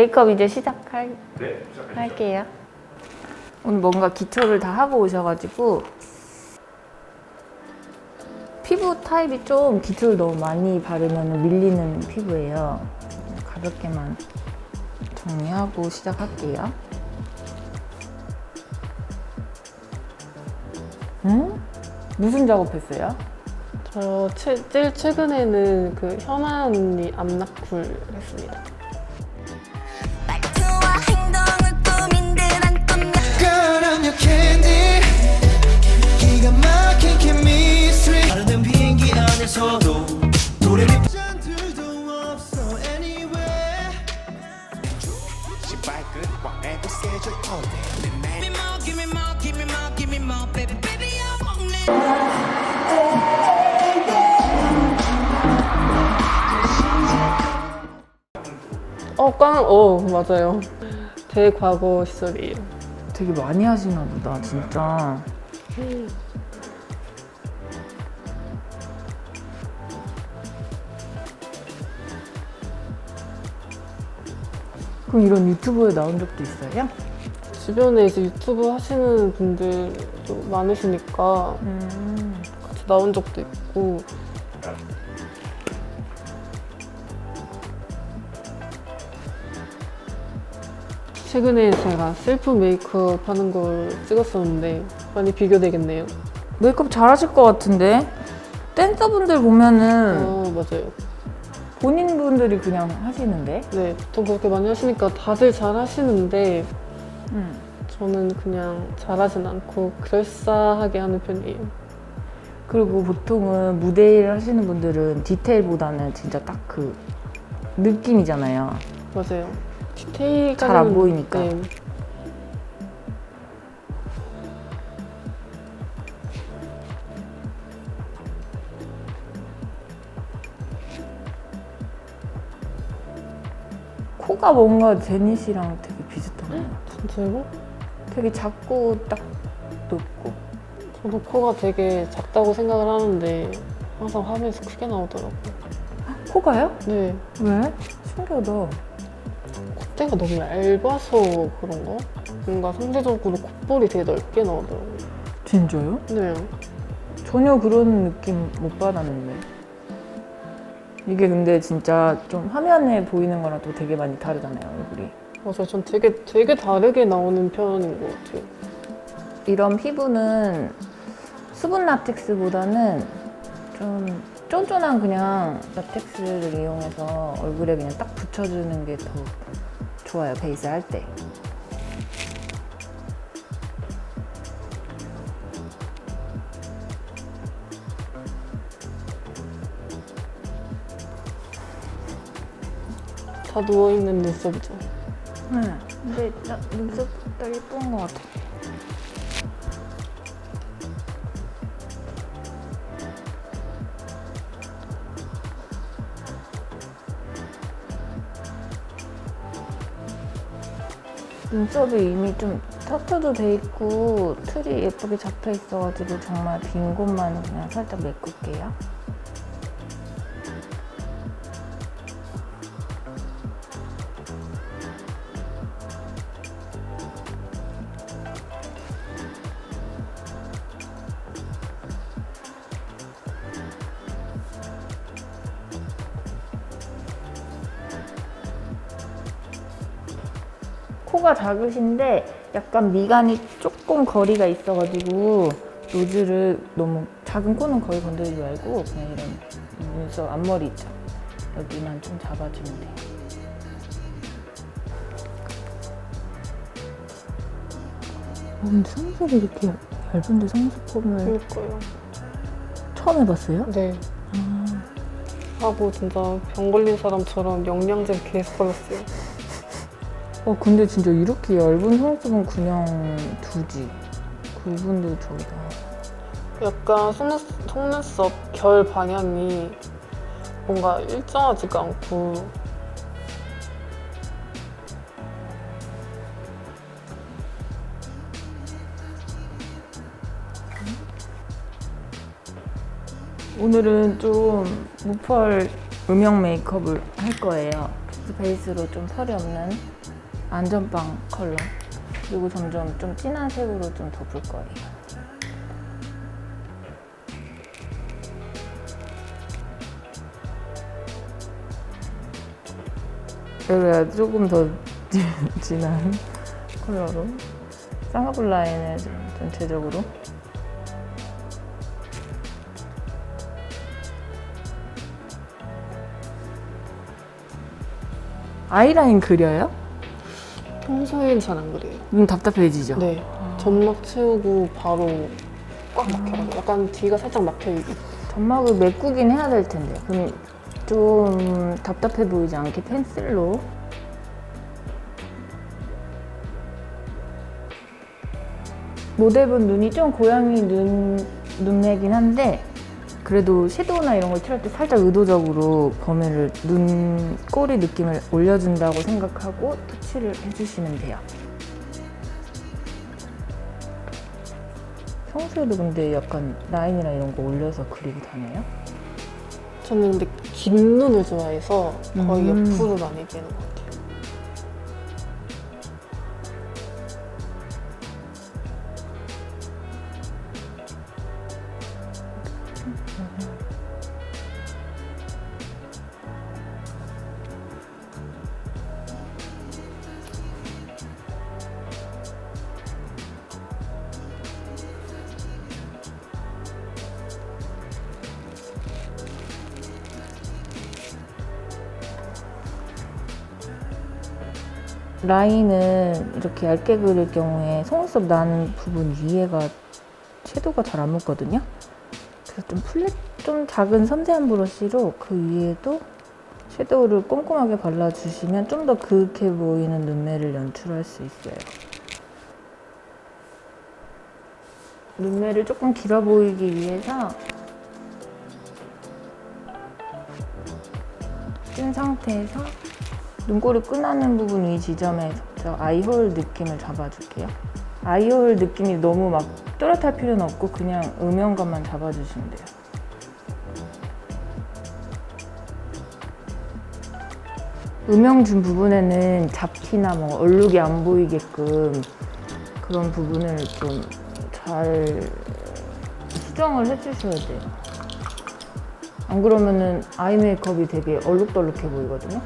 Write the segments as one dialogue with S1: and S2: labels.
S1: 메이크업 이제 시작할게요.
S2: 네, 시작할게요.
S1: 오늘 뭔가 기초를 다 하고 오셔가지고 피부 타입이 좀 기초를 너무 많이 바르면 밀리는 피부예요. 가볍게만 정리하고 시작할게요. 무슨 작업했어요?
S3: 저 제일 최근에는 그 현아 언니 암나쿨 했습니다.
S4: 말투와 행동을 꾸민 듯한 꿈
S5: I'm your candy 기가 막힌 chemistry 다른 비행기 안에서도 노래를 잔들도 없어 anywhere 시발끝과 애고 세져 all day Give me more, give me more, give me more, give me more baby, baby I want it
S3: 맞아요. 대과거 시절이에요.
S1: 되게 많이 하시나 보다, 진짜. 그럼 이런 유튜브에 나온 적도 있어요?
S3: 주변에 이제 유튜브 하시는 분들도 많으시니까 같이 나온 적도 있고. 최근에 제가 셀프 메이크업 하는 걸 찍었었는데 많이 비교되겠네요.
S1: 메이크업 잘하실 것 같은데? 댄서분들 보면은
S3: 맞아요.
S1: 본인분들이 그냥 하시는데?
S3: 네, 보통 그렇게 많이 하시니까 다들 잘 하시는데 저는 그냥 잘하진 않고 그럴싸하게 하는 편이에요.
S1: 그리고 보통은 무대 일 하시는 분들은 디테일보다는 진짜 딱 그 느낌이잖아요.
S3: 맞아요. 디테일까지는
S1: 잘 안 보이니까.
S3: 네.
S1: 코가 뭔가 제니씨랑 되게 비슷한 것 같아요.
S3: 진짜요?
S1: 되게 작고 딱 높고.
S3: 저도 코가 되게 작다고 생각을 하는데 항상 화면에서 크게 나오더라고요.
S1: 코가요?
S3: 네,
S1: 왜? 신기하다.
S3: 콧대가 너무 얇아서 그런가? 뭔가 상대적으로 콧볼이 되게 넓게 나오더라고요.
S1: 진짜요?
S3: 네,
S1: 전혀 그런 느낌 못 받았는데. 이게 근데 진짜 좀 화면에 보이는 거랑 또 되게 많이 다르잖아요, 얼굴이.
S3: 맞아요. 전 되게 다르게 나오는 편인 것 같아요.
S1: 이런 피부는 수분 라텍스보다는 좀 쫀쫀한 그냥 라텍스를 이용해서 얼굴에 그냥 딱 붙여주는 게 더 좋아요, 베이스 할 때.
S3: 다 누워있는 눈썹이죠.
S1: 네. 근데 눈썹 딱 예쁜 것 같아. 눈썹이 이미 좀 터트도 돼 있고 틀이 예쁘게 잡혀 있어가지고 정말 빈 곳만 그냥 살짝 메꿀게요. 코가 작으신데 약간 미간이 조금 거리가 있어가지고 노즐을 너무 작은 코는 거의 건드리지 말고 그냥 이런 눈썹 앞머리 있죠? 여기만 좀 잡아주면 돼요. 근데 속눈썹이 이렇게 얇은데 속눈썹을
S3: 그러니까요.
S1: 처음 해봤어요?
S3: 네. 하고 진짜 병 걸린 사람처럼 영양제 계속 걸렸어요.
S1: 근데 진짜 이렇게 얇은 속눈썹은 그냥 두지. 그분들 저기다.
S3: 약간 속눈썹 결 방향이 뭔가 일정하지가 않고
S1: 오늘은 좀 무펄 음영 메이크업을 할 거예요. 베이스로 좀 펄이 없는 안전빵 컬러. 그리고 점점 좀 진한 색으로 좀 덮을 거예요. 여기가 조금 더 진한 컬러로 쌍꺼풀 라인을 전체적으로 아이라인 그려요?
S3: 평소엔 잘 안 그래요.
S1: 눈 답답해지죠?
S3: 네. 점막 채우고 바로 꽉 막혀요. 약간 뒤가 살짝 막혀있고.
S1: 점막을 메꾸긴 해야 될 텐데. 그럼 좀 답답해 보이지 않게 펜슬로. 모델분 눈이 좀 고양이 눈매긴 한데 그래도 섀도우나 이런 걸 칠할 때 살짝 의도적으로 범위를 눈꼬리 느낌을 올려준다고 생각하고 터치를 해주시면 돼요. 평소에도 근데 약간 라인이나 이런 거 올려서 그리고 다녀요?
S3: 저는 근데 긴 눈을 좋아해서 거의
S1: 음.
S3: 옆으로 많이 빼는 것 같아요.
S1: 라인은 이렇게 얇게 그릴 경우에 속눈썹 나는 부분 위에가 섀도우가 잘 안 묻거든요. 그래서 좀 작은 섬세한 브러쉬로 그 위에도 섀도우를 꼼꼼하게 발라주시면 좀 더 그윽해 보이는 눈매를 연출할 수 있어요. 눈매를 조금 길어 보이기 위해서 뜬 상태에서 눈꼬리 끝나는 부분 이 지점에서 아이홀 느낌을 잡아줄게요. 아이홀 느낌이 너무 막 또렷할 필요는 없고 그냥 음영감만 잡아주시면 돼요. 음영 준 부분에는 잡티나 뭐 얼룩이 안 보이게끔 그런 부분을 좀 잘 수정을 해주셔야 돼요. 안 그러면은 아이 메이크업이 되게 얼룩덜룩해 보이거든요.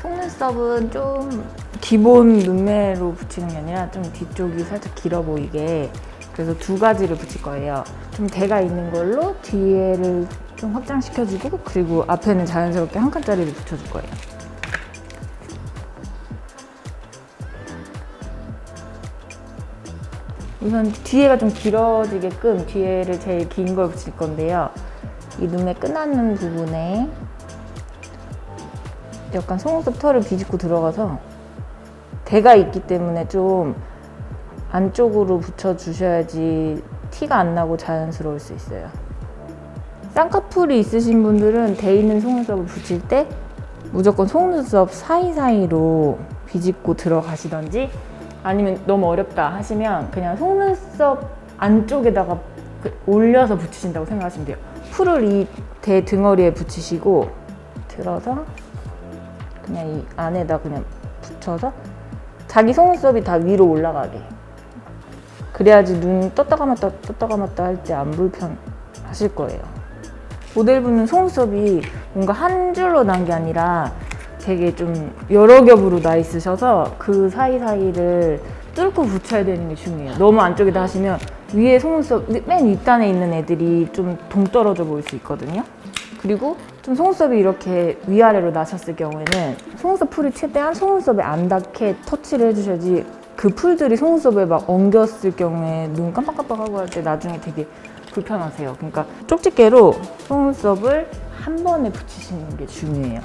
S1: 속눈썹은 좀 기본 눈매로 붙이는 게 아니라 좀 뒤쪽이 살짝 길어 보이게 그래서 두 가지를 붙일 거예요. 좀 대가 있는 걸로 뒤에를 좀 확장시켜주고 그리고 앞에는 자연스럽게 한 칸짜리를 붙여줄 거예요. 우선 뒤에가 좀 길어지게끔 뒤에를 제일 긴 걸 붙일 건데요. 이 눈매 끝나는 부분에 약간 속눈썹 털을 비집고 들어가서 대가 있기 때문에 좀 안쪽으로 붙여주셔야지 티가 안 나고 자연스러울 수 있어요. 쌍꺼풀이 있으신 분들은 대 있는 속눈썹을 붙일 때 무조건 속눈썹 사이사이로 비집고 들어가시던지 아니면 너무 어렵다 하시면 그냥 속눈썹 안쪽에다가 올려서 붙이신다고 생각하시면 돼요. 풀을 이 대 등어리에 붙이시고 들어서 그냥 이 안에다 그냥 붙여서 자기 속눈썹이 다 위로 올라가게. 그래야지 눈 떴다 감았다 할 때 안 불편하실 거예요. 모델분은 속눈썹이 뭔가 한 줄로 난 게 아니라 되게 좀 여러 겹으로 나 있으셔서 그 사이사이를 뚫고 붙여야 되는 게 중요해요. 너무 안쪽에다 하시면 위에 속눈썹 맨 윗단에 있는 애들이 좀 동떨어져 보일 수 있거든요. 그리고 좀 속눈썹이 이렇게 위아래로 나셨을 경우에는 속눈썹 풀이 최대한 속눈썹에 안 닿게 터치를 해주셔야지 그 풀들이 속눈썹에 막 엉겼을 경우에 눈 깜빡깜빡하고 할 때 나중에 되게 불편하세요. 그러니까 쪽집게로 속눈썹을 한 번에 붙이시는 게 중요해요.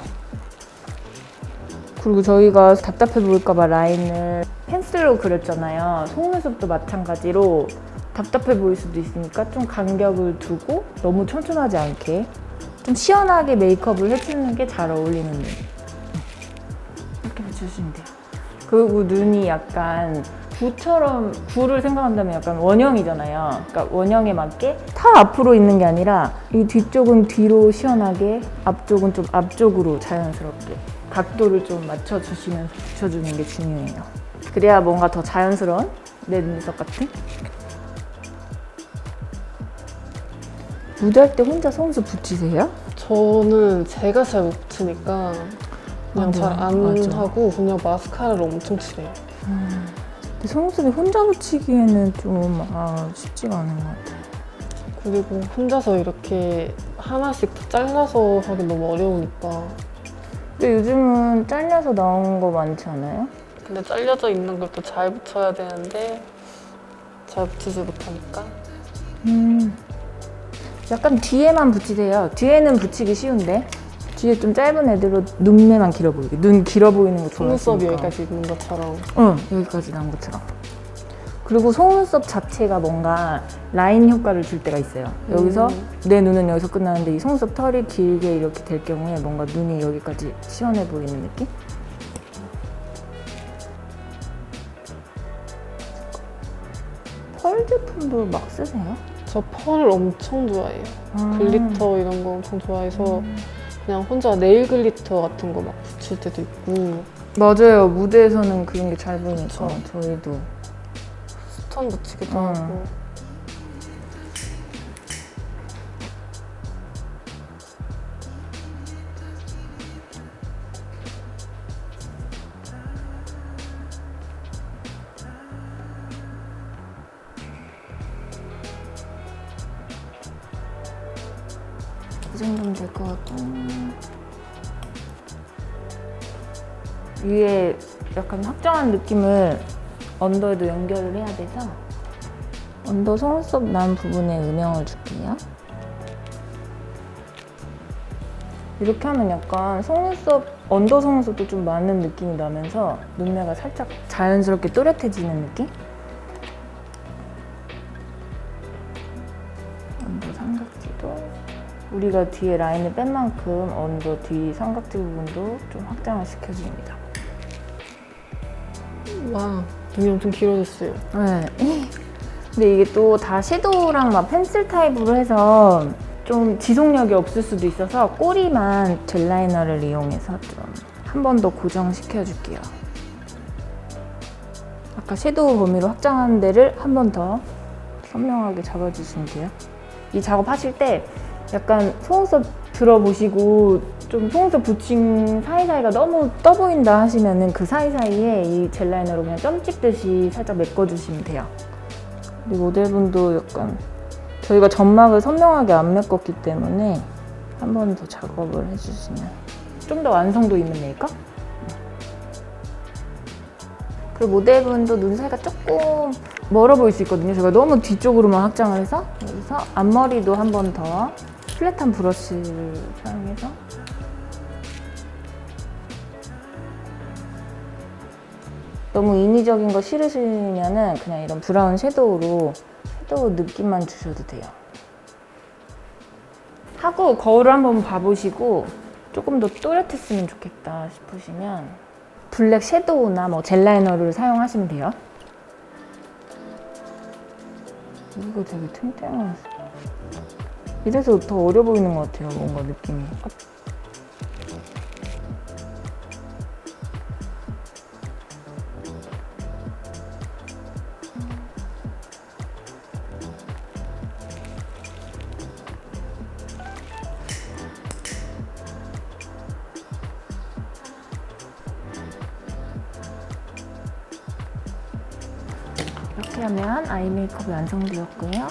S1: 그리고 저희가 답답해 보일까봐 라인을 펜슬로 그렸잖아요. 속눈썹도 마찬가지로 답답해 보일 수도 있으니까 좀 간격을 두고 너무 촘촘하지 않게 좀 시원하게 메이크업을 해주는 게 잘 어울리는 눈. 이렇게 붙여주시면 돼요. 그리고 눈이 약간 구처럼 구를 생각한다면 약간 원형이잖아요. 그러니까 원형에 맞게 타 앞으로 있는 게 아니라 이 뒤쪽은 뒤로 시원하게, 앞쪽은 좀 앞쪽으로 자연스럽게 각도를 좀 맞춰주시면서 붙여주는 게 중요해요. 그래야 뭔가 더 자연스러운 내 눈썹 같은? 무대할 때 혼자 속눈썹 붙이세요?
S3: 저는 제가 잘 못 붙이니까 그냥
S1: 네.
S3: 잘 안
S1: 맞아.
S3: 하고 그냥 마스카라를 엄청 칠해요.
S1: 근데 속눈썹이 혼자 붙이기에는 좀 쉽지가 않은 것 같아요.
S3: 그리고 혼자서 이렇게 하나씩 다 잘라서 하기 너무 어려우니까.
S1: 근데 요즘은 잘려서 나온 거 많지 않아요?
S3: 근데 잘려져 있는 걸 또 잘 붙여야 되는데 잘 붙이지 못하니까.
S1: 약간 뒤에만 붙이세요. 뒤에는 붙이기 쉬운데 뒤에 좀 짧은 애들로 눈매만 길어 보이게, 눈 길어 보이는 거 좋아하시니까.
S3: 속눈썹이 여기까지 있는 것처럼.
S1: 응, 여기까지 나온 것처럼. 그리고 속눈썹 자체가 뭔가 라인 효과를 줄 때가 있어요. 여기서 내 눈은 여기서 끝나는데 이 속눈썹 털이 길게 이렇게 될 경우에 뭔가 눈이 여기까지 시원해 보이는 느낌? 펄 제품도 막 쓰세요?
S3: 저 펄을 엄청 좋아해요. 글리터 이런 거 엄청 좋아해서 그냥 혼자 네일 글리터 같은 거 막 붙일 때도 있고
S1: 맞아요. 무대에서는 그런 게 잘 보이니까
S3: 그쵸.
S1: 저희도.
S3: 스톤 붙이기도
S1: 음.
S3: 하고.
S1: 이 정도면 될 것 같고, 위에 약간 확정한 느낌을 언더에도 연결을 해야 돼서 언더 속눈썹 난 부분에 음영을 줄게요. 이렇게 하면 약간 속눈썹, 언더 속눈썹도 좀 많은 느낌이 나면서 눈매가 살짝 자연스럽게 또렷해지는 느낌? 언더 삼각지도 우리가 뒤에 라인을 뺀 만큼 언더 뒤 삼각지 부분도 좀 확장을 시켜줍니다.
S3: 와, 눈이 엄청 길어졌어요.
S1: 네. 근데 이게 또 다 섀도우랑 막 펜슬 타입으로 해서 좀 지속력이 없을 수도 있어서 꼬리만 젤 라이너를 이용해서 좀 한 번 더 고정시켜 줄게요. 아까 섀도우 범위로 확장한 데를 한 번 더 선명하게 잡아주시면 돼요. 이 작업하실 때 약간 속눈썹 들어보시고 좀 속눈썹 붙인 사이사이가 너무 떠 보인다 하시면은 그 사이사이에 이 젤 라이너로 그냥 점 찍듯이 살짝 메꿔주시면 돼요. 근데 모델분도 약간 저희가 점막을 선명하게 안 메꿨기 때문에 한 번 더 작업을 해주시면 좀 더 완성도 있는 메이크업? 그리고 모델분도 눈 사이가 조금 멀어 보일 수 있거든요. 제가 너무 뒤쪽으로만 확장을 해서 여기서 앞머리도 한 번 더 플랫한 브러쉬를 사용해서 너무 인위적인 거 싫으시면은 그냥 이런 브라운 섀도우로 섀도우 느낌만 주셔도 돼요. 하고 거울을 한번 봐보시고 조금 더 또렷했으면 좋겠다 싶으시면 블랙 섀도우나 뭐 젤 라이너를 사용하시면 돼요. 이거 되게 탱탱하죠. 이래서 더 어려 보이는 것 같아요, 뭔가 느낌이. 이렇게 하면 아이 메이크업이 완성되었고요.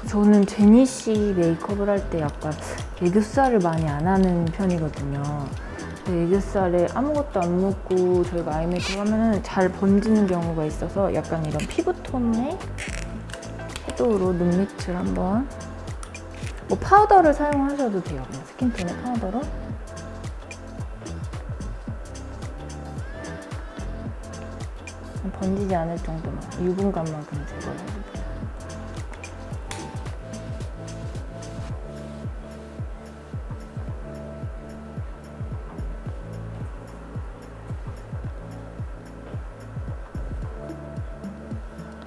S1: 저는 제니 씨 메이크업을 할 때 약간 애교살을 많이 안 하는 편이거든요. 근데 애교살에 아무것도 안 묻고 저희가 아이 메이크업 하면은 잘 번지는 경우가 있어서 약간 이런 피부톤의 섀도우로 눈 밑을 한번 뭐 파우더를 사용하셔도 돼요. 그냥 스킨톤의 파우더로. 번지지 않을 정도만, 유분감만큼 제거해주세요.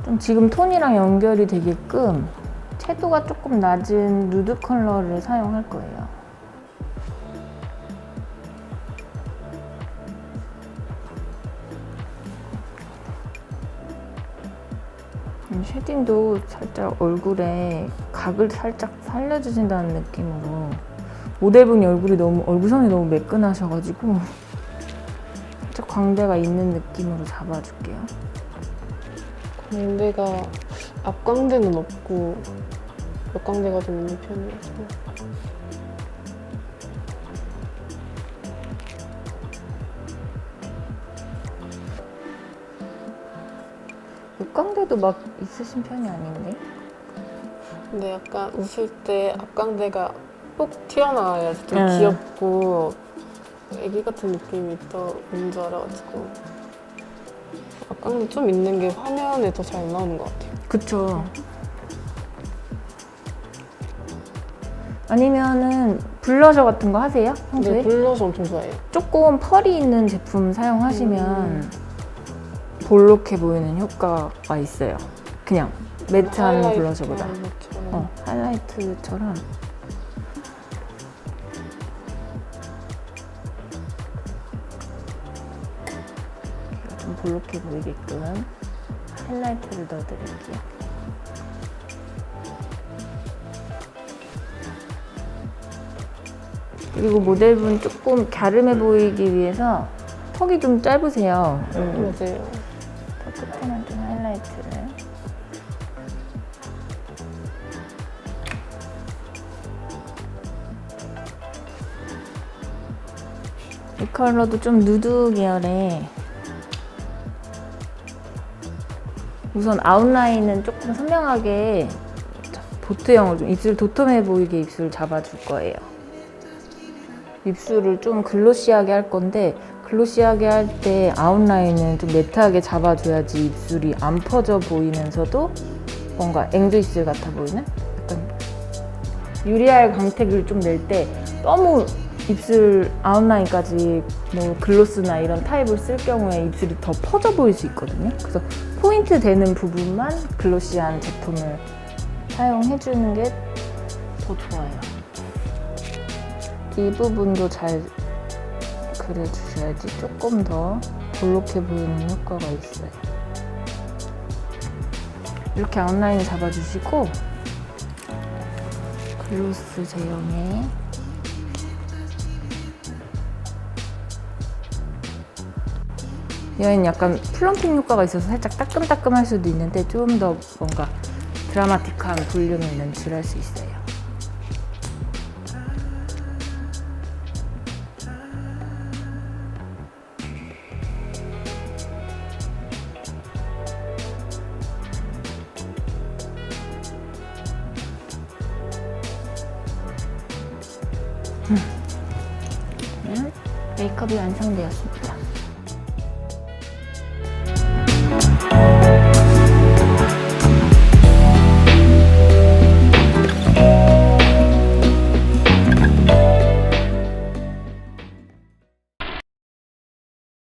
S1: 좀 지금 톤이랑 연결이 되게끔 채도가 조금 낮은 누드 컬러를 사용할 거예요. 쉐딩도 살짝 얼굴에 각을 살짝 살려주신다는 느낌으로 모델분이 얼굴선이 너무 매끈하셔가지고 살짝 광대가 있는 느낌으로 잡아줄게요.
S3: 광대가 앞광대는 없고 옆광대가 좀 있는 편이어서
S1: 육광대도 막 있으신 편이 아닌데?
S3: 근데 약간 웃을 때 앞광대가 뽁 튀어나와야 좀
S1: 네.
S3: 귀엽고 애기 같은 느낌이 더 있는 줄 알아가지고 앞광대 좀 있는 게 화면에 더 잘 나오는 것 같아요.
S1: 그쵸. 아니면은 블러셔 같은 거 하세요? 평소에?
S3: 근데 블러셔 엄청 좋아해요.
S1: 조금 펄이 있는 제품 사용하시면 볼록해 보이는 효과가 있어요. 그냥 매트한
S3: 하이라이트
S1: 블러셔보다.
S3: 하는 것처럼.
S1: 하이라이트처럼. 좀 볼록해 보이게끔 하이라이트를 넣어드릴게요. 그리고 모델분 조금 갸름해 보이기 위해서 턱이 좀 짧으세요.
S3: 맞아요.
S1: 턱 끝에만 좀 하이라이트를. 이 컬러도 좀 누드 계열의 우선 아웃라인은 조금 선명하게 도트형으로 좀 입술 도톰해 보이게 입술 잡아줄 거예요. 입술을 좀 글로시하게 할 건데 글로시하게 할 때 아웃라인은 좀 매트하게 잡아줘야지 입술이 안 퍼져 보이면서도 뭔가 앵두 입술 같아 보이는? 약간 유리알 광택을 좀 낼 때 너무 입술 아웃라인까지 뭐 글로스나 이런 타입을 쓸 경우에 입술이 더 퍼져 보일 수 있거든요. 그래서 포인트 되는 부분만 글로시한 제품을 사용해주는 게 더 좋아요. 이 부분도 잘 그려주셔야지 조금 더 볼록해 보이는 효과가 있어요. 이렇게 아웃라인을 잡아주시고 글로스 제형에 얘는 약간 플럼핑 효과가 있어서 살짝 따끔따끔할 수도 있는데 좀 더 뭔가 드라마틱한 볼륨을 연출할 수 있어요. 메이크업이 완성되었습니다.